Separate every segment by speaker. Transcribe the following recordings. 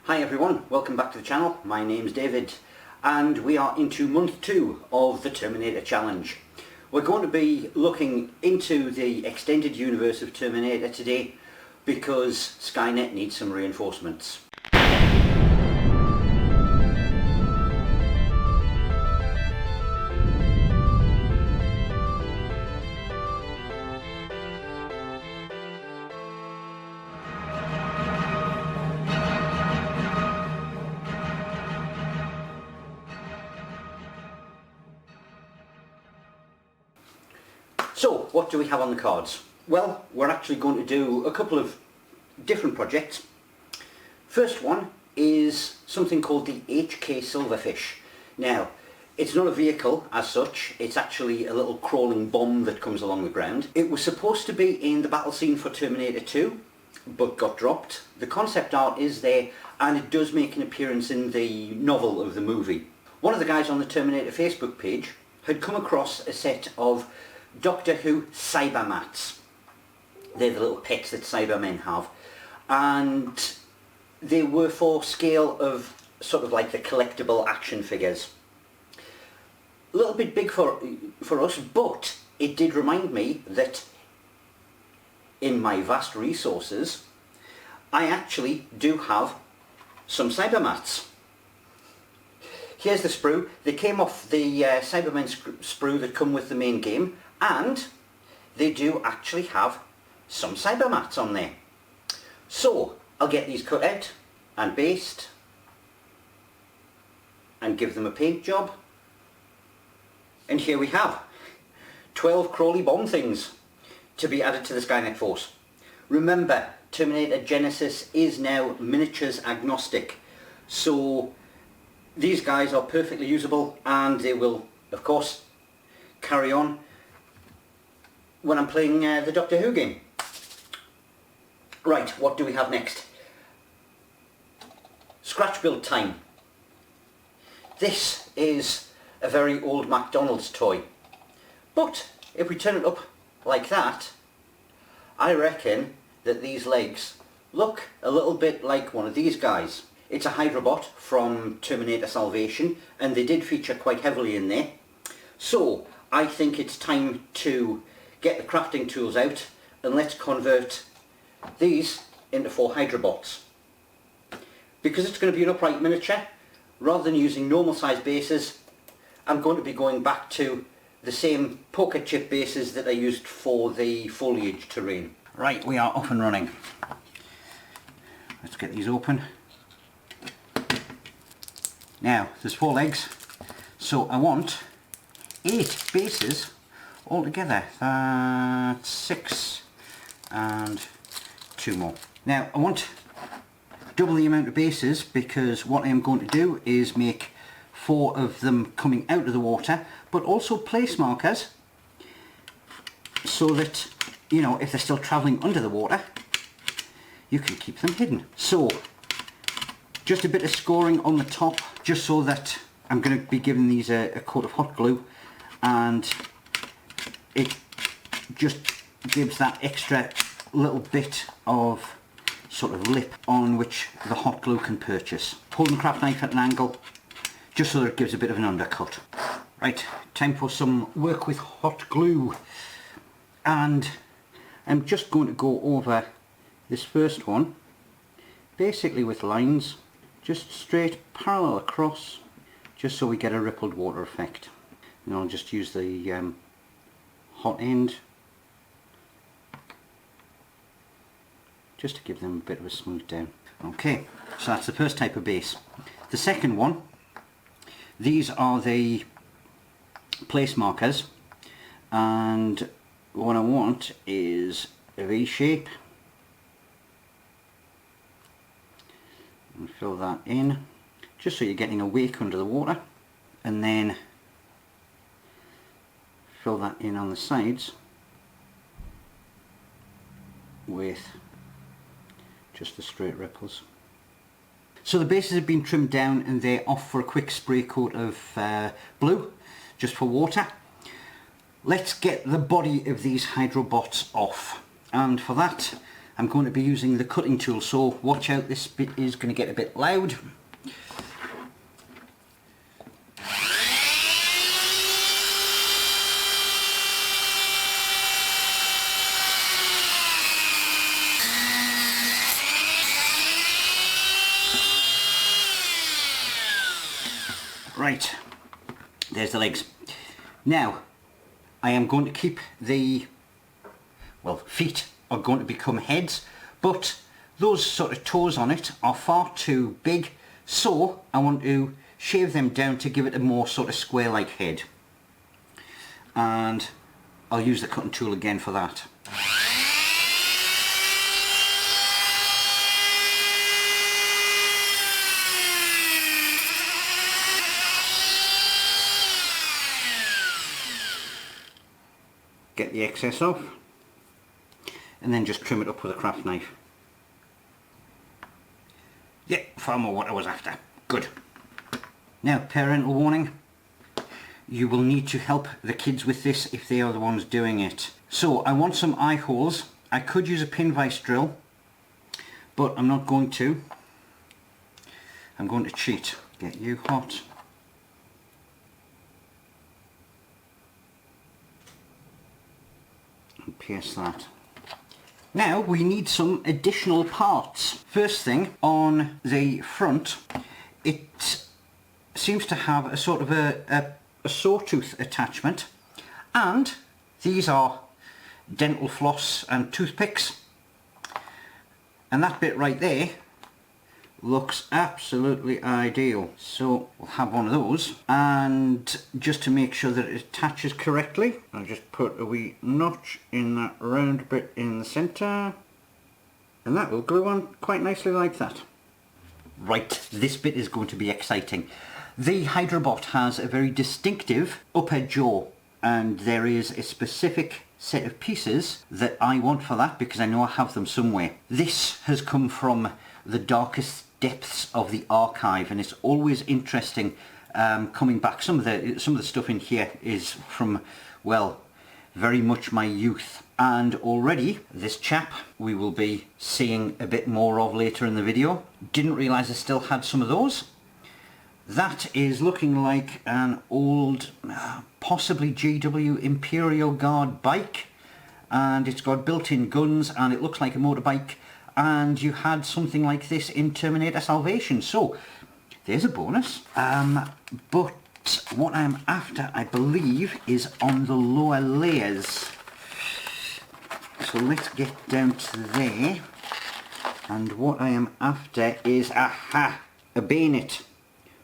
Speaker 1: Hi everyone, welcome back to the channel. My name's David and we are into month 2 of the Terminator challenge. We're going to be looking into the extended universe of Terminator today because Skynet needs some reinforcements. So, what do we have on the cards? Well, we're actually going to do a couple of different projects. First one is something called the HK Silverfish. Now, it's not a vehicle as such, it's actually a little crawling bomb that comes along the ground. It was supposed to be in the battle scene for Terminator 2, but got dropped. The concept art is there, and it does make an appearance in the novel of the movie. One of the guys on the Terminator Facebook page had come across a set of Doctor Who Cybermats. They're the little pets that Cybermen have, and they were for scale of sort of like the collectible action figures. A little bit big for us, but it did remind me that in my vast resources I actually do have some Cybermats. Here's the sprue. They came off the Cybermen sprue that come with the main game, and they do actually have some Cybermats on there. So I'll get these cut out and based and give them a paint job, and here we have 12 crawly bomb things to be added to the Skynet force. Remember, Terminator Genisys is now miniatures agnostic, so these guys are perfectly usable and they will of course carry on when I'm playing the Doctor Who game. Right, what do we have next? Scratch build time. This is a very old McDonald's toy, but if we turn it up like that, I reckon that these legs look a little bit like one of these guys. It's a Hydrobot from Terminator Salvation, and they did feature quite heavily in there. So I think it's time to get the crafting tools out and let's convert these into 4 Hydrobots. Because it's going to be an upright miniature, rather than using normal size bases, I'm going to be going back to the same poker chip bases that I used for the foliage terrain. Right, we are off and running. Let's get these open. Now, there's 4 legs, so I want 8 bases altogether. That's 6 and 2 more. Now, I want double the amount of bases because what I am going to do is make 4 of them coming out of the water, but also place markers so that, you know, if they're still travelling under the water, you can keep them hidden. So, just a bit of scoring on the top, just so that I'm going to be giving these a coat of hot glue, and it just gives that extra little bit of sort of lip on which the hot glue can purchase. Holding the craft knife at an angle, just so that it gives a bit of an undercut. Right, time for some work with hot glue, and I'm just going to go over this first one basically with lines just straight parallel across, just so we get a rippled water effect. And I'll just use the hot end just to give them a bit of a smooth down. Okay, so that's the first type of base. The second one, these are the place markers, and what I want is a V shape. And fill that in, just so you're getting a wake under the water, and then fill that in on the sides with just the straight ripples. So the bases have been trimmed down and they're off for a quick spray coat of blue, just for water. Let's get the body of these Hydrobots off, and for that I'm going to be using the cutting tool, so watch out, this bit is going to get a bit loud. Right, there's the legs. Now, I am going to keep the, well, feet are going to become heads, but those sort of toes on it are far too big, so I want to shave them down to give it a more sort of square-like head. And I'll use the cutting tool again for that. Get the excess off, and then just trim it up with a craft knife. Yeah, far more what I was after. Good. Now, parental warning. You will need to help the kids with this if they are the ones doing it. So, I want some eye holes. I could use a pin vise drill, but I'm not going to. I'm going to cheat. Get you hot. And pierce that. Now we need some additional parts. First thing, on the front, it seems to have a sort of a sawtooth attachment, and these are dental floss and toothpicks, and that bit right there looks absolutely ideal. So we'll have one of those, and just to make sure that it attaches correctly, I'll just put a wee notch in that round bit in the centre, and that will glue on quite nicely like that. Right, this bit is going to be exciting. The Hydrobot has a very distinctive upper jaw, and there is a specific set of pieces that I want for that because I know I have them somewhere. This has come from the darkest depths of the archive, and it's always interesting coming back. Some of the stuff in here is from, well, very much my youth, and already this chap we will be seeing a bit more of later in the video. Didn't realise I still had some of those. That is looking like an old, possibly GW Imperial Guard bike, and it's got built-in guns, and it looks like a motorbike, and you had something like this in Terminator Salvation, so there's a bonus. But what I'm after, I believe, is on the lower layers. So let's get down to there, and what I am after is, aha, a bayonet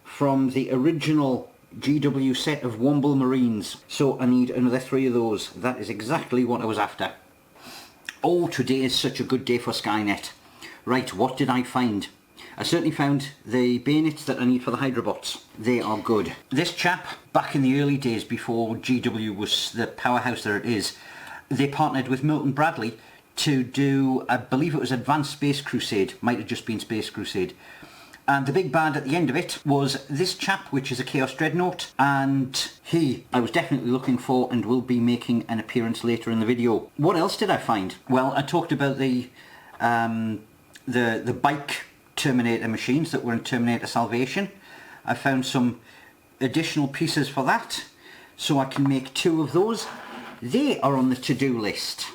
Speaker 1: from the original GW set of Womble Marines. So I need another 3 of those. That is exactly what I was after. Oh, today is such a good day for Skynet. Right, what did I find? I certainly found the bayonets that I need for the Hydrobots. They are good. This chap, back in the early days before GW was the powerhouse that it is, they partnered with Milton Bradley to do, I believe it was Advanced Space Crusade, might have just been Space Crusade. And the big bad at the end of it was this chap, which is a Chaos Dreadnought, and he I was definitely looking for and will be making an appearance later in the video. What else did I find? Well, I talked about the bike Terminator machines that were in Terminator Salvation. I found some additional pieces for that, so I can make 2 of those. They are on the to-do list.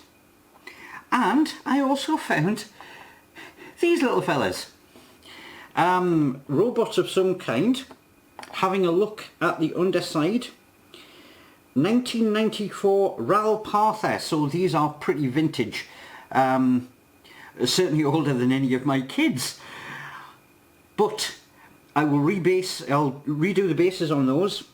Speaker 1: And I also found these little fellas. Robots of some kind. Having a look at the underside. 1994 RAL Parther, so these are pretty vintage. Certainly older than any of my kids. But I will I'll redo the bases on those,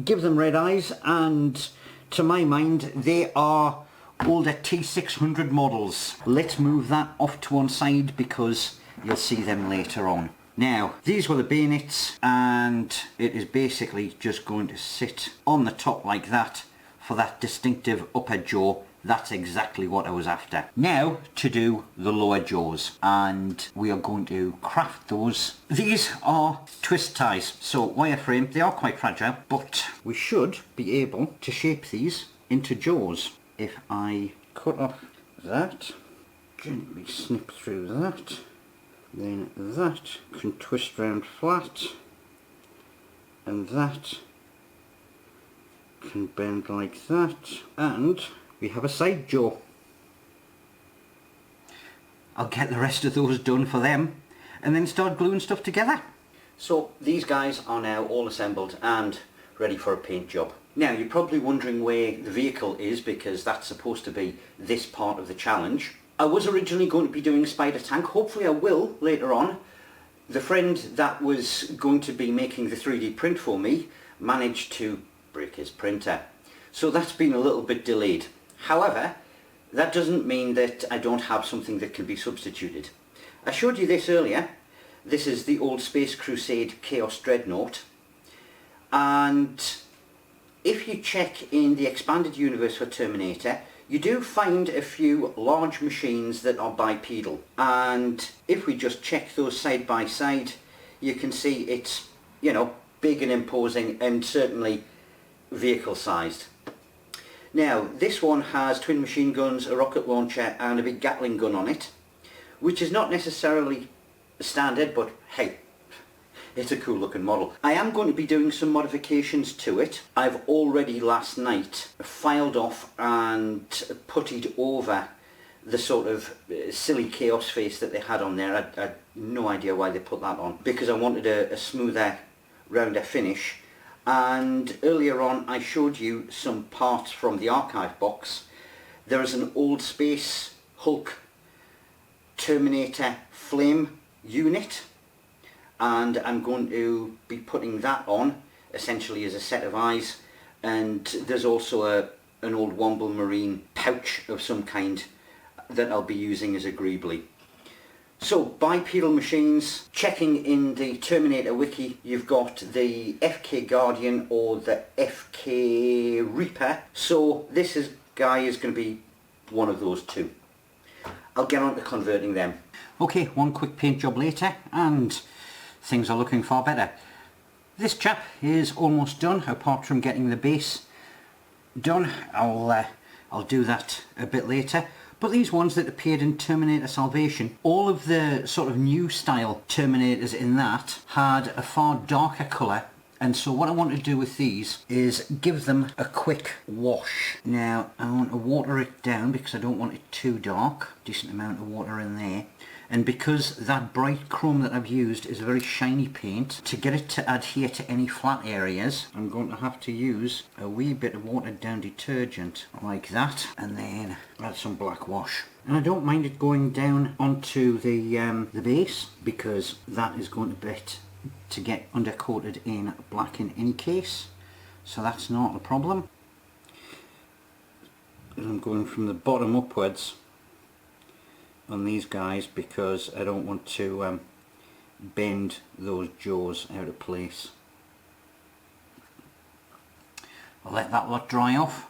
Speaker 1: give them red eyes, and to my mind they are older T600 models. Let's move that off to one side because you'll see them later on. Now, these were the bayonets, and it is basically just going to sit on the top like that for that distinctive upper jaw. That's exactly what I was after. Now to do the lower jaws, and we are going to craft those. These are twist ties, so wireframe. They are quite fragile, but we should be able to shape these into jaws. If I cut off that, gently snip through that. Then that can twist round flat, and that can bend like that, and we have a side jaw. I'll get the rest of those done for them and then start gluing stuff together. So these guys are now all assembled and ready for a paint job. Now you're probably wondering where the vehicle is, because that's supposed to be this part of the challenge. I was originally going to be doing a spider tank. Hopefully I will later on. The friend that was going to be making the 3D print for me managed to break his printer, so that's been a little bit delayed. However, that doesn't mean that I don't have something that can be substituted. I showed you this earlier. This is the old Space Crusade Chaos Dreadnought, and if you check in the expanded universe for Terminator, you do find a few large machines that are bipedal, and if we just check those side by side, you can see it's, you know, big and imposing and certainly vehicle sized. Now this one has twin machine guns, a rocket launcher and a big Gatling gun on it, which is not necessarily standard, but hey, it's a cool looking model. I am going to be doing some modifications to it. I've already last night filed off and puttied over the sort of silly chaos face that they had on there. I had no idea why they put that on, because I wanted a smoother, rounder finish. And earlier on I showed you some parts from the archive box. There is an old Space Hulk Terminator flame unit, and I'm going to be putting that on essentially as a set of eyes, and there's also an old Womble Marine pouch of some kind that I'll be using as a greebly. So bipedal machines, checking in the Terminator wiki, you've got the FK Guardian or the FK Reaper, so this guy is going to be one of those two. I'll get on to converting them. Okay, one quick paint job later and things are looking far better. This chap is almost done, apart from getting the base done. I'll do that a bit later. But these ones that appeared in Terminator Salvation, all of the sort of new style Terminators in that had a far darker colour, and so what I want to do with these is give them a quick wash. Now I want to water it down because I don't want it too dark, decent amount of water in there. And because that bright chrome that I've used is a very shiny paint, to get it to adhere to any flat areas, I'm going to have to use a wee bit of watered down detergent like that, and then add some black wash. And I don't mind it going down onto the base, because that is going to get undercoated in black and ink case, so that's not a problem. And I'm going from the bottom upwards on these guys because I don't want to bend those jaws out of place. I'll let that lot dry off.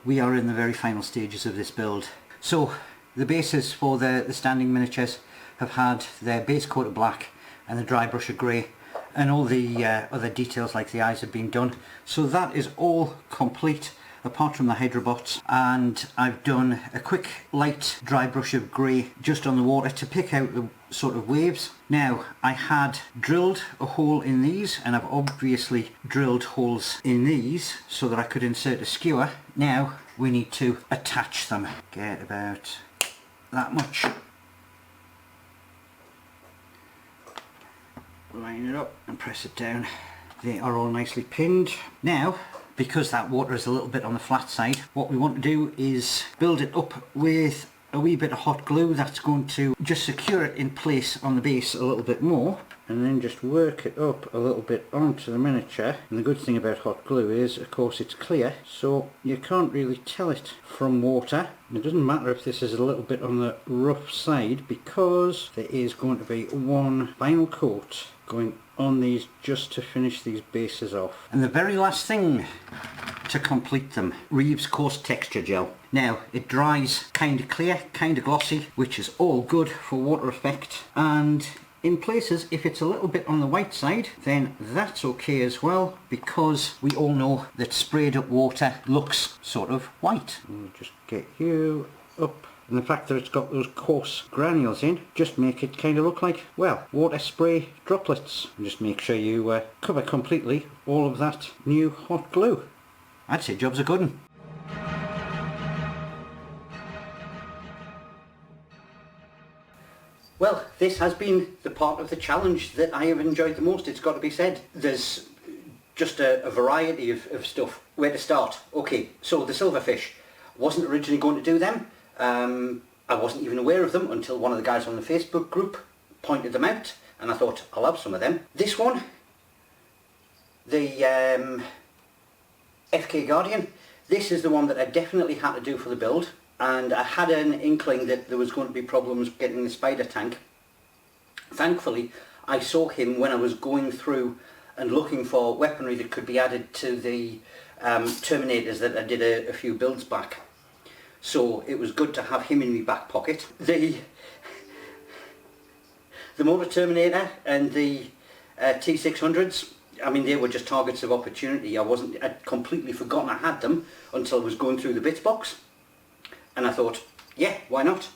Speaker 1: We are in the very final stages of this build. So the bases for the standing miniatures have had their base coat of black and the dry brush of grey, and all the other details like the eyes have been done. So that is all complete, apart from the Hydrobots, and I've done a quick light dry brush of grey just on the water to pick out the sort of waves. Now I had drilled a hole in these, and I've obviously drilled holes in these so that I could insert a skewer. Now we need to attach them. Get about that much. Line it up and press it down. They are all nicely pinned. Now, because that water is a little bit on the flat side, what we want to do is build it up with a wee bit of hot glue that's going to just secure it in place on the base a little bit more, and then just work it up a little bit onto the miniature. And the good thing about hot glue is, of course, it's clear, so you can't really tell it from water. And it doesn't matter if this is a little bit on the rough side, because there is going to be one final coat going on these just to finish these bases off. And the very last thing to complete them, Reeves Coarse Texture Gel. Now it dries kind of clear, kind of glossy, which is all good for water effect, and in places if it's a little bit on the white side then that's okay as well, because we all know that sprayed up water looks sort of white. We'll just get you up and the fact that it's got those coarse granules in just make it kind of look like, well, water spray droplets. And just make sure you cover completely all of that new hot glue. I'd say job's a good one. Well, this has been the part of the challenge that I have enjoyed the most, it's got to be said. There's just a variety of stuff. Where to start? Okay, so the silverfish. Wasn't originally going to do them. I wasn't even aware of them until one of the guys on the Facebook group pointed them out, and I thought, I'll have some of them. This one, the FK Guardian, this is the one that I definitely had to do for the build, and I had an inkling that there was going to be problems getting the spider tank. Thankfully, I saw him when I was going through and looking for weaponry that could be added to the Terminators that I did a few builds back. So it was good to have him in my back pocket. The Motor Terminator and the T600s, I mean, they were just targets of opportunity. I'd completely forgotten I had them until I was going through the bits box. And I thought, yeah, why not?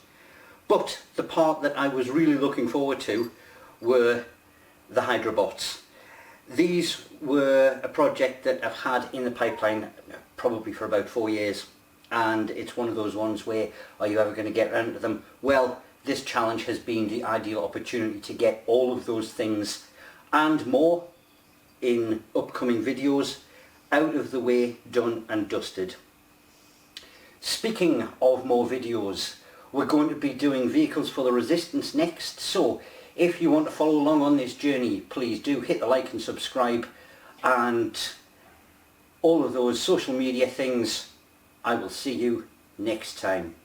Speaker 1: But the part that I was really looking forward to were the Hydrobots. These were a project that I've had in the pipeline probably for about 4 years. And it's one of those ones where, are you ever going to get around to them? Well, this challenge has been the ideal opportunity to get all of those things and more in upcoming videos out of the way, done and dusted. Speaking of more videos, we're going to be doing Vehicles for the Resistance next, so if you want to follow along on this journey, please do hit the like and subscribe and all of those social media things. I will see you next time.